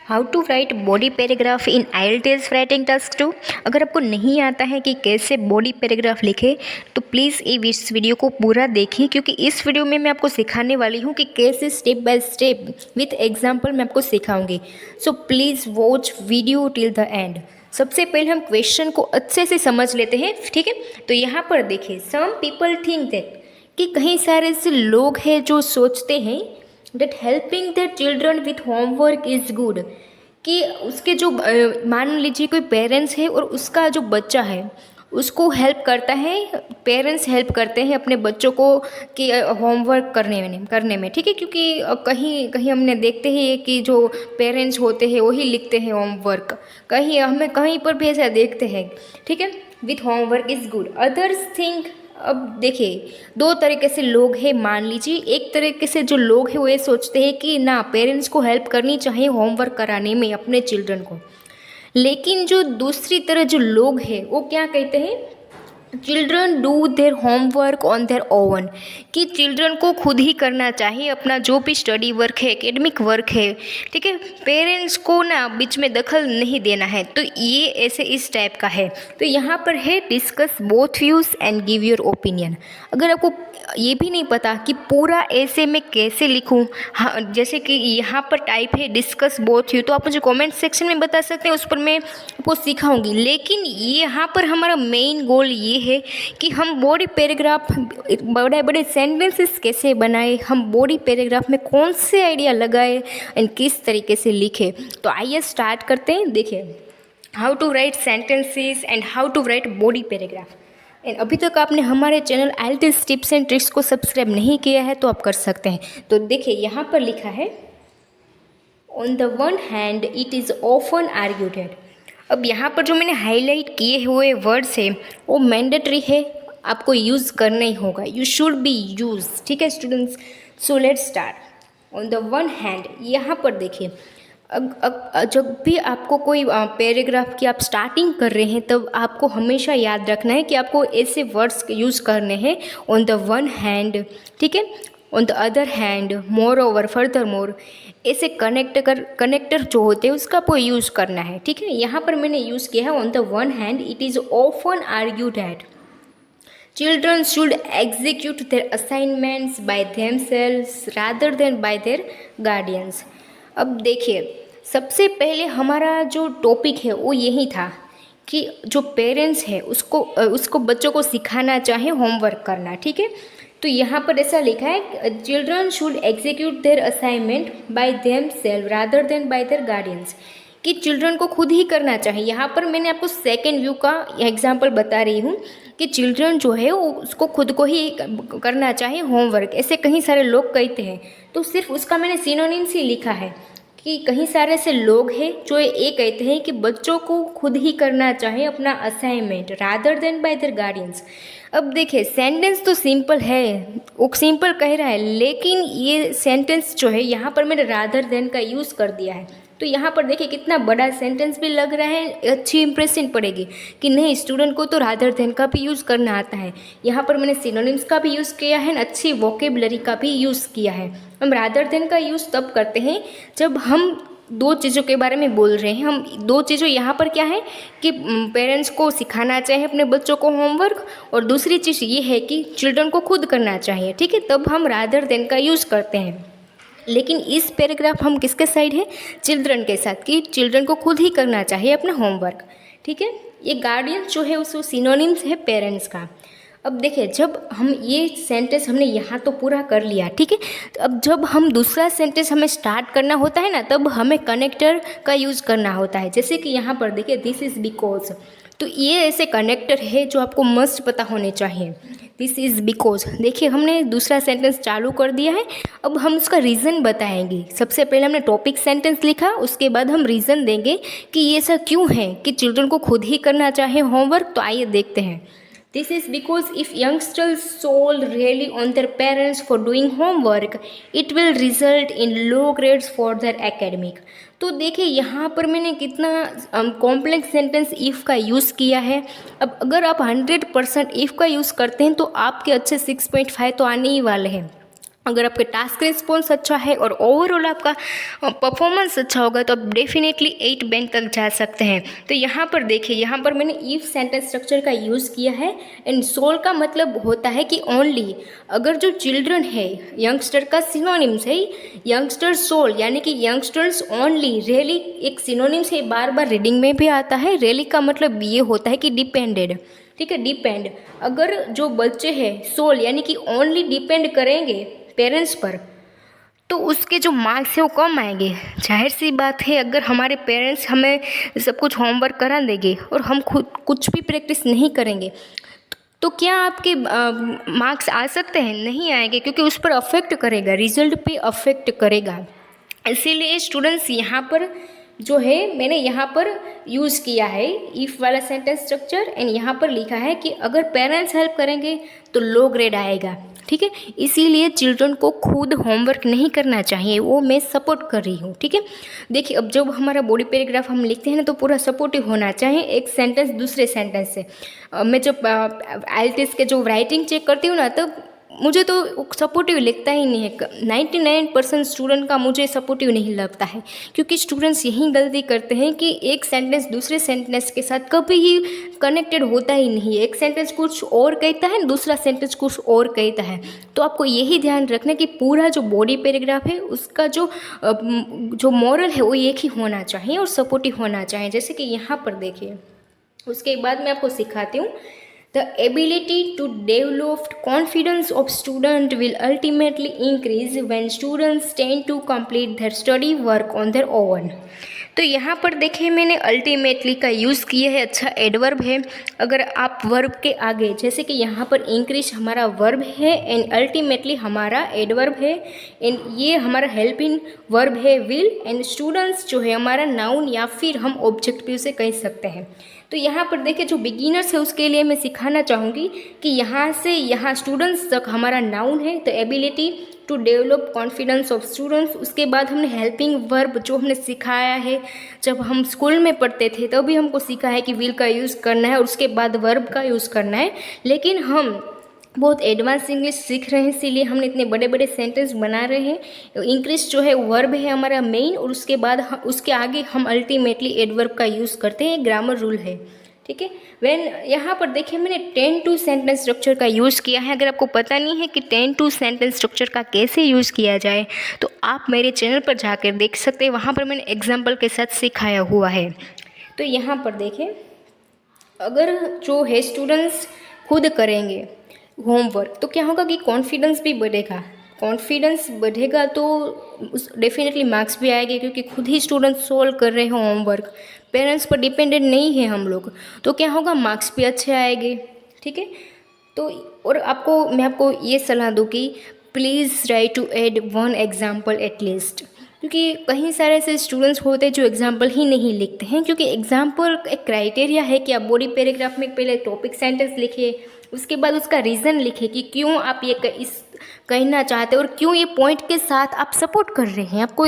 How to write body paragraph in IELTS writing task 2। अगर आपको नहीं आता है कि कैसे बॉडी पैराग्राफ लिखें तो प्लीज़ इस वीडियो को पूरा देखिए, क्योंकि इस वीडियो में मैं आपको सिखाने वाली हूँ कि कैसे step by step with example मैं आपको सिखाऊंगी। So please watch video till the end. सबसे पहले हम क्वेश्चन को अच्छे से समझ लेते हैं, ठीक है। तो यहाँ पर देखिए, सम पीपल थिंक दैट, कि कहीं सारे ऐसे लोग हैं जो सोचते हैं that helping their children with homework is good, कि उसके जो मान लीजिए कोई पेरेंट्स है और उसका जो बच्चा है उसको हेल्प करता है, पेरेंट्स हेल्प करते हैं अपने बच्चों को कि होमवर्क करने में, ठीक है। क्योंकि कहीं कहीं हमने देखते हैं कि जो पेरेंट्स होते हैं वही लिखते हैं होमवर्क, कहीं हमें कहीं पर भी ऐसा देखते हैं, ठीक है। With homework is good, others think. अब देखिए, दो तरीके से लोग हैं मान लीजिए। एक तरीके से जो लोग हैं वो ये सोचते हैं कि ना, पेरेंट्स को हेल्प करनी चाहिए होमवर्क कराने में अपने चिल्ड्रन को। लेकिन जो दूसरी तरह जो लोग हैं वो क्या कहते हैं, children do their homework on their own, कि चिल्ड्रन को खुद ही करना चाहिए अपना जो भी स्टडी वर्क है, एकेडमिक वर्क है, ठीक है। पेरेंट्स को ना बीच में दखल नहीं देना है। तो ये ऐसे इस टाइप का है। तो यहाँ पर है discuss both views and give your opinion. अगर आपको ये भी नहीं पता कि पूरा ऐसे में कैसे लिखूं, हाँ, जैसे कि यहाँ पर टाइप है डिस्कस बोथ व्यू, तो आप मुझे कमेंट सेक्शन में बता सकते हैं, उस पर मैं आपको सिखाऊंगी। लेकिन ये यहाँ पर हमारा मेन गोल ये है कि हम बॉडी पैराग्राफ, बड़े बड़े सेंटेंसेस कैसे बनाए, हम बॉडी पैराग्राफ में कौन से आइडिया लगाए एंड किस तरीके से लिखे। तो आइए स्टार्ट करते हैं। देखिए, how to write sentences and how to write body paragraph. And अभी तक आपने हमारे channel IELTS tips and tricks को सब्सक्राइब नहीं किया है तो आप कर सकते हैं। तो देखिए, यहाँ पर लिखा है, on the one hand it is often argued. अब यहाँ पर जो मैंने हाईलाइट किए हुए वर्ड्स है वो मैंडेटरी है, आपको यूज़ करना ही होगा, यू शुड बी यूज, ठीक है students. So let's start. On the one hand, यहाँ पर देखिए, जब भी आपको कोई पैराग्राफ की आप स्टार्टिंग कर रहे हैं तब आपको हमेशा याद रखना है कि आपको ऐसे वर्ड्स यूज़ करने हैं। ऑन द वन हैंड, ठीक है, on the other hand, more over, further more, ऐसे कनेक्टर जो होते हैं उसका आपको यूज़ करना है, ठीक है। यहाँ पर मैंने यूज़ किया है on the one hand it is often argued that children should execute their assignments by themselves rather than by their guardians। अब देखिए, सबसे पहले हमारा जो टॉपिक है वो यही था कि जो पेरेंट्स है उसको बच्चों को सिखाना चाहे होमवर्क करना, ठीक है। तो यहाँ पर ऐसा लिखा है, children should execute their assignment by themselves rather than by their guardians, कि चिल्ड्रन को खुद ही करना चाहिए। यहाँ पर मैंने आपको सेकेंड व्यू का एग्जाम्पल बता रही हूँ कि चिल्ड्रन जो है वो उसको खुद को ही करना चाहिए होमवर्क, ऐसे कहीं सारे लोग कहते हैं। तो सिर्फ उसका मैंने सिनोनिम्स ही लिखा है कि कहीं सारे ऐसे लोग हैं जो ये कहते हैं कि बच्चों को खुद ही करना चाहिए अपना assignment rather than by their guardians. अब देखिए, सेंटेंस तो सिंपल है, वो सिंपल कह रहा है, लेकिन ये सेंटेंस जो है यहाँ पर मैंने रादर देन का यूज़ कर दिया है। तो यहाँ पर देखिए कितना बड़ा सेंटेंस भी लग रहा है, अच्छी इंप्रेशन पड़ेगी कि नहीं, स्टूडेंट को तो रादर देन का भी यूज़ करना आता है। यहाँ पर मैंने सिनोनिम्स का भी यूज़ किया है, अच्छी वोकेबलरी का भी यूज़ किया है। हम रादर देन का यूज़ तब करते हैं जब हम दो चीज़ों के बारे में बोल रहे हैं। हम दो चीज़ों यहाँ पर क्या है कि पेरेंट्स को सिखाना चाहिए अपने बच्चों को होमवर्क, और दूसरी चीज़ ये है कि चिल्ड्रन को खुद करना चाहिए, ठीक है। तब हम रादर देन का यूज़ करते हैं। लेकिन इस पैराग्राफ हम किसके साइड है, चिल्ड्रन के साथ, कि चिल्ड्रन को खुद ही करना चाहिए अपना होमवर्क, ठीक है। ये गार्डियंस जो है उसको सिनोनिम्स है पेरेंट्स का। अब देखिए, जब हम ये सेंटेंस हमने यहाँ तो पूरा कर लिया, ठीक है। तो अब जब हम दूसरा सेंटेंस हमें स्टार्ट करना होता है ना, तब हमें कनेक्टर का यूज़ करना होता है। जैसे कि यहाँ पर देखिए, दिस इज़ बिकॉज, तो ये ऐसे कनेक्टर है जो आपको मस्ट पता होने चाहिए। दिस इज़ बिकॉज, देखिए हमने दूसरा सेंटेंस चालू कर दिया है। अब हम उसका रीज़न बताएंगे। सबसे पहले हमने टॉपिक सेंटेंस लिखा, उसके बाद हम रीज़न देंगे कि ये ऐसा क्यों है कि चिल्ड्रन को खुद ही करना चाहिए होमवर्क। तो आइए देखते हैं। This is because if youngsters solely rely on their parents for doing homework, it will result in low grades for their academic। तो देखिए, यहाँ पर मैंने कितना कॉम्प्लेक्स सेंटेंस इफ़ का यूज़ किया है। अब अगर आप 100% इफ़ का यूज़ करते हैं तो आपके अच्छे 6.5 तो आने ही वाले हैं। अगर आपके टास्क रिस्पॉन्स अच्छा है और ओवरऑल आपका परफॉर्मेंस अच्छा होगा तो आप डेफिनेटली 8 बैंक तक जा सकते हैं। तो यहाँ पर देखिए, यहाँ पर मैंने इफ सेंटेंस स्ट्रक्चर का यूज़ किया है। एंड सोल का मतलब होता है कि ओनली, अगर जो चिल्ड्रन है, यंगस्टर का सिनोनिम्स है यंगस्टर सोल, यानी कि यंगस्टर्स ओनली। रियली एक सिनोनिम्स है, बार बार रीडिंग में भी आता है। रियली का मतलब ये होता है कि डिपेंडेड, ठीक है, डिपेंड। अगर जो बच्चे हैं सोल यानी कि ओनली डिपेंड करेंगे पेरेंट्स पर, तो उसके जो मार्क्स है वो कम आएंगे। जाहिर सी बात है, अगर हमारे पेरेंट्स हमें सब कुछ होमवर्क करा देंगे और हम खुद कुछ भी प्रैक्टिस नहीं करेंगे तो क्या आपके मार्क्स आ सकते हैं? नहीं आएंगे, क्योंकि उस पर अफेक्ट करेगा, रिजल्ट पे अफेक्ट करेगा। इसीलिए स्टूडेंट्स यहाँ पर जो है मैंने यहाँ पर यूज़ किया है इफ़ वाला सेंटेंस स्ट्रक्चर। एंड यहाँ पर लिखा है कि अगर पेरेंट्स हेल्प करेंगे तो लो ग्रेड आएगा, ठीक है। इसीलिए चिल्ड्रन को खुद होमवर्क नहीं करना चाहिए, वो मैं सपोर्ट कर रही हूँ, ठीक है। देखिए, अब जब हमारा बॉडी पैराग्राफ हम लिखते हैं ना तो पूरा सपोर्टिव होना चाहिए एक सेंटेंस दूसरे सेंटेंस से। मैं जब IELTS के जो राइटिंग चेक करती हूँ ना, तब मुझे तो सपोर्टिव लगता ही नहीं है। 99% स्टूडेंट का मुझे सपोर्टिव नहीं लगता है, क्योंकि स्टूडेंट्स यही गलती करते हैं कि एक सेंटेंस दूसरे सेंटेंस के साथ कभी ही कनेक्टेड होता ही नहीं है। एक सेंटेंस कुछ और कहता है, दूसरा सेंटेंस कुछ और कहता है। तो आपको यही ध्यान रखना कि पूरा जो बॉडी पैराग्राफ है उसका जो मॉरल है वो एक ही होना चाहिए और सपोर्टिव होना चाहिए। जैसे कि यहाँ पर देखिए, उसके बाद मैं आपको सिखाती हूँ। The ability to develop confidence of student will ultimately increase when students tend to complete their study work on their own। तो यहाँ पर देखिए, मैंने अल्टीमेटली का यूज़ किया है। अच्छा एडवर्ब है। अगर आप वर्ब के आगे, जैसे कि यहाँ पर इंक्रीज हमारा वर्ब है एंड अल्टीमेटली हमारा एडवर्ब है एंड ये हमारा हेल्पिंग वर्ब है विल, एंड स्टूडेंट्स जो है हमारा नाउन या फिर हम ऑब्जेक्टिव से कह सकते हैं। तो यहाँ पर देखिए, जो बिगिनर्स है उसके लिए मैं सिखाना चाहूँगी कि यहाँ से यहाँ स्टूडेंट्स तक हमारा नाउन है। तो ability to develop confidence of students, उसके बाद हमने हेल्पिंग वर्ब जो हमने सिखाया है जब हम स्कूल में पढ़ते थे तभी हमको सीखा है कि विल का यूज़ करना है और उसके बाद वर्ब का यूज़ करना है। लेकिन हम बहुत एडवांस इंग्लिश सीख रहे हैं, इसीलिए हमने इतने बड़े बड़े सेंटेंस बना रहे हैं। इंग्लिश जो है वर्ब है हमारा मेन, और उसके बाद उसके आगे हम अल्टीमेटली एडवर्ब का यूज़ करते हैं। ग्रामर रूल है, ठीक है। व्हेन यहाँ पर देखिए, मैंने 10 to सेंटेंस स्ट्रक्चर का यूज़ किया है। अगर आपको पता नहीं है कि 10 to सेंटेंस स्ट्रक्चर का कैसे यूज़ किया जाए तो आप मेरे चैनल पर जाकर देख सकते हैं, वहाँ पर मैंने एग्जाम्पल के साथ सिखाया हुआ है। तो यहाँ पर देखिए, अगर जो है स्टूडेंट्स खुद करेंगे होमवर्क तो क्या होगा कि कॉन्फिडेंस भी बढ़ेगा। कॉन्फिडेंस बढ़ेगा तो डेफिनेटली मार्क्स भी आएंगे, क्योंकि खुद ही स्टूडेंट सोल्व कर रहे हैं होमवर्क, पेरेंट्स पर डिपेंडेंट नहीं है हम लोग। तो क्या होगा, मार्क्स भी अच्छे आएंगे, ठीक है। तो और मैं आपको ये सलाह दूँ कि please try to add 1 example at least, क्योंकि कहीं सारे ऐसे स्टूडेंट्स होते हैं जो एग्जाम्पल ही नहीं लिखते हैं। क्योंकि एग्जाम्पल एक क्राइटेरिया है कि आप बॉडी पैराग्राफ में पहले टॉपिक सेंटेंस लिखिए, उसके बाद उसका रीज़न लिखिए कि क्यों आप ये कहना चाहते हैं और क्यों ये पॉइंट के साथ आप सपोर्ट कर रहे हैं। आपको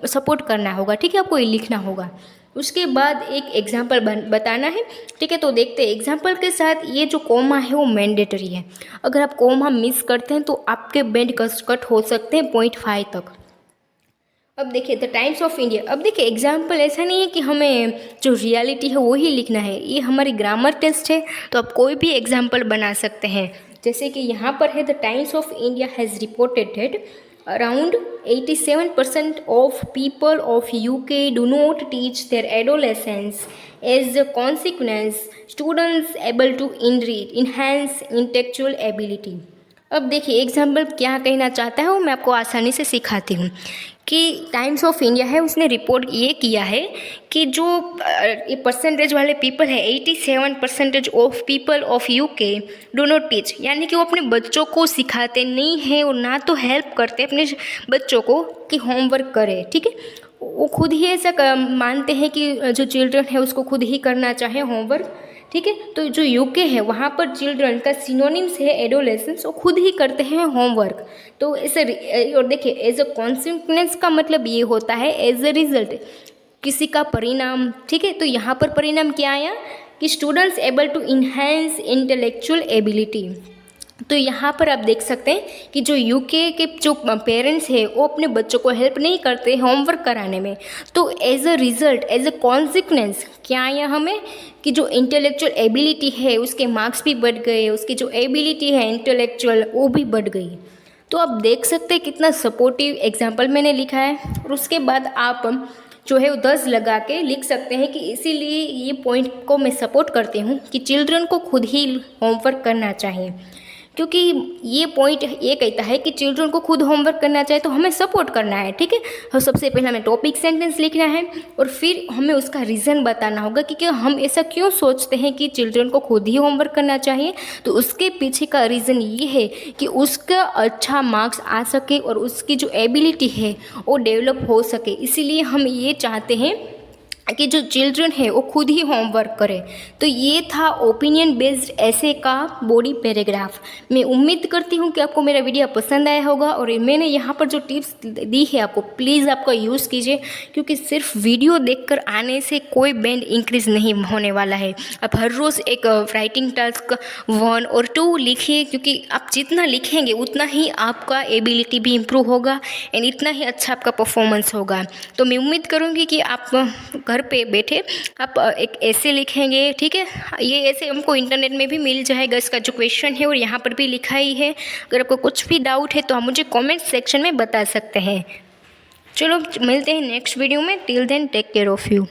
सपोर्ट करना होगा, ठीक है, आपको ये लिखना होगा। उसके बाद एक एग्जाम्पल बताना है, ठीक है। तो देखते हैं, एग्जाम्पल के साथ ये जो कोमा है वो मैंडेटरी है। अगर आप कोमा मिस करते हैं तो आपके बैंड कट हो सकते हैं 0.5 तक। अब देखिए, द टाइम्स ऑफ इंडिया। अब देखिए, एग्जाम्पल ऐसा नहीं है कि हमें जो रियलिटी है वही लिखना है, ये हमारी ग्रामर टेस्ट है, तो आप कोई भी एग्जाम्पल बना सकते हैं। जैसे कि यहाँ पर है, the times of India has reported that around 87% of people of UK do not teach their adolescents. As a consequence, students able to enhance intellectual ability। अब देखिए, एग्जाम्पल क्या कहना चाहता है वो मैं आपको आसानी से सिखाती हूँ कि टाइम्स ऑफ इंडिया है, उसने रिपोर्ट ये किया है कि जो ये परसेंटेज वाले पीपल है, 87% of people of UK do not teach, यानी कि वो अपने बच्चों को सिखाते नहीं हैं और ना तो हेल्प करते अपने बच्चों को कि होमवर्क करे, ठीक है। वो खुद ही ऐसा मानते हैं कि जो चिल्ड्रन है उसको खुद ही करना चाहे होमवर्क, ठीक है। तो जो यूके है वहाँ पर चिल्ड्रन का सिनोनिम्स है एडोलेसेंस, वो खुद ही करते हैं होमवर्क। तो ऐसे, और देखिए, एज अ कॉन्सिक्वेंस का मतलब ये होता है एज अ रिजल्ट, किसी का परिणाम, ठीक है। तो यहाँ पर परिणाम क्या आया कि students able to enhance intellectual ability. तो यहाँ पर आप देख सकते हैं कि जो यूके के जो पेरेंट्स हैं वो अपने बच्चों को हेल्प नहीं करते होमवर्क कराने में, तो as a result, as a consequence क्या आया हमें कि जो इंटेलेक्चुअल एबिलिटी है उसके मार्क्स भी बढ़ गए, उसकी जो एबिलिटी है इंटेलेक्चुअल वो भी बढ़ गई। तो आप देख सकते हैं कितना सपोर्टिव एग्जाम्पल मैंने लिखा है। और उसके बाद आप जो है वो 10 लगा के लिख सकते हैं कि इसीलिए ये पॉइंट को मैं सपोर्ट करती हूँ कि चिल्ड्रन को खुद ही होमवर्क करना चाहिए, क्योंकि ये पॉइंट ये कहता है कि चिल्ड्रन को खुद होमवर्क करना चाहिए तो हमें सपोर्ट करना है, ठीक है। तो सबसे पहले हमें टॉपिक सेंटेंस लिखना है और फिर हमें उसका रीज़न बताना होगा कि हम ऐसा क्यों सोचते हैं कि चिल्ड्रन को खुद ही होमवर्क करना चाहिए। तो उसके पीछे का रीज़न ये है कि उसका अच्छा मार्क्स आ सके और उसकी जो एबिलिटी है वो डेवलप हो सके, इसीलिए हम ये चाहते हैं कि जो चिल्ड्रन है वो खुद ही होमवर्क करे। तो ये था ओपिनियन बेस्ड ऐसे का बॉडी पैराग्राफ। मैं उम्मीद करती हूँ कि आपको मेरा वीडियो पसंद आया होगा और मैंने यहाँ पर जो टिप्स दी है आपको प्लीज़ आपका यूज़ कीजिए, क्योंकि सिर्फ वीडियो देखकर आने से कोई बैंड इंक्रीज़ नहीं होने वाला है। आप हर रोज़ एक राइटिंग टास्क 1 और 2 लिखिए, क्योंकि आप जितना लिखेंगे उतना ही आपका एबिलिटी भी इम्प्रूव होगा एंड इतना ही अच्छा आपका परफॉर्मेंस होगा। तो मैं उम्मीद करूँगी कि आप घर पे बैठे आप एक ऐसे लिखेंगे, ठीक है। ये ऐसे हमको इंटरनेट में भी मिल जाएगा, इसका जो क्वेश्चन है और यहाँ पर भी लिखा ही है। अगर आपको कुछ भी डाउट है तो आप मुझे कमेंट सेक्शन में बता सकते हैं। चलो मिलते हैं नेक्स्ट वीडियो में। Till then take care of you.